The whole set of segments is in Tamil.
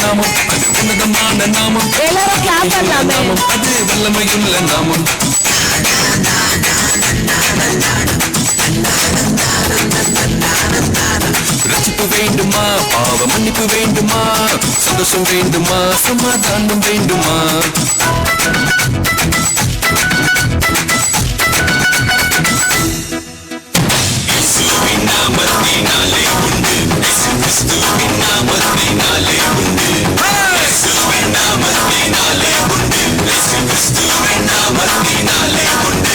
நாமம் அது உன்னதமான நாமம். எல்லாரும் கிளாப் பண்ணலாமே. அது வல்லமையுள்ள நாமம். ரட்சிப்பு வேண்டுமா, பாவ மன்னிப்பு வேண்டுமா, சந்தோஷம் வேண்டுமா, சமாதானம் வேண்டுமா? நாமத்தினாலே உண்டு, கிறிஸ்துவின் நாமத்தினாலே உண்டு, கிறிஸ்துவின் நாமத்தினாலே உண்டு, கிறிஸ்துவின் நாமத்தினாலே உண்டு.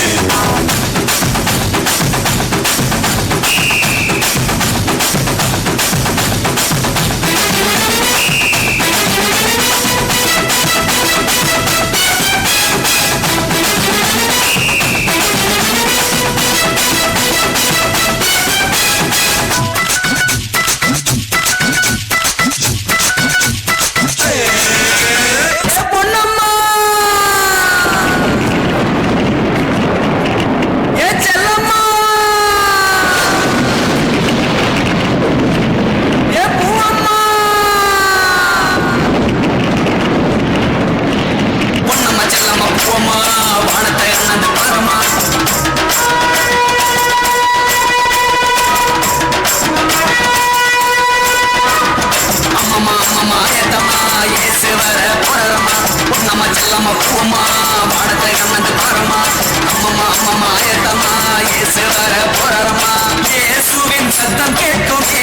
சத்தம் கேட்குமே,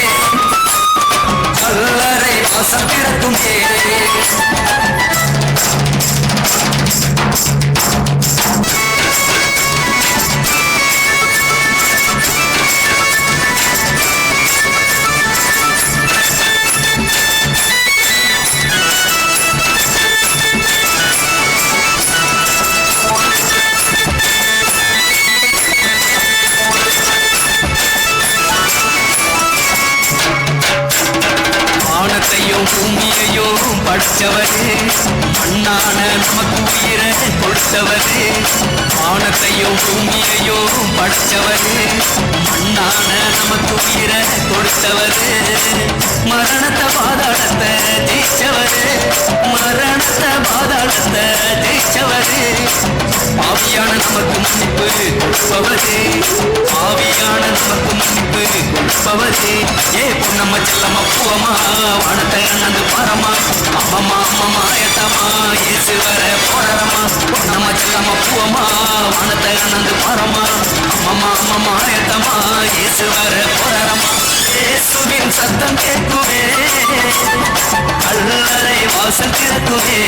கல்லறை வாசம் திறக்குமே. பூமியையும் படைச்சவரே, மண்ணான நமக்கு உயிரை கொடுத்தவரே. வானத்தையும் பூமியையும் படைச்சவரே, மண்ணான நமக்கு உயிரை கொடுத்தவரே. மரணத்தை பாதாளத்தை ஜெயிச்சவரே, மரணத்தை பாதாளத்தை ஜெயிச்சவரே. ஆவியான நமக்கு மன்னிப்பு கொடுப்பவரே, ஆவியான நமக்கு மன்னிப்பு கொடுப்பவரே. ஏ பொன்னம்மா செல்லம்மா பூவமா வானத்தை அண்ணந்து பாரமா, அம்மம்மா அம்மம்மா ஏத்தமா ஏசு வர போறமா. பொன்னம்மா செல்லம்மா பூவமா வானத்தை அண்ணந்து பாரமா, அம்மம்மா அம்மம்மா ஏத்தமா ஏசு வர போறமா. இயேசுவின் சத்தம் கேட்குமே, கல்லறை வாசல் திறக்குமே.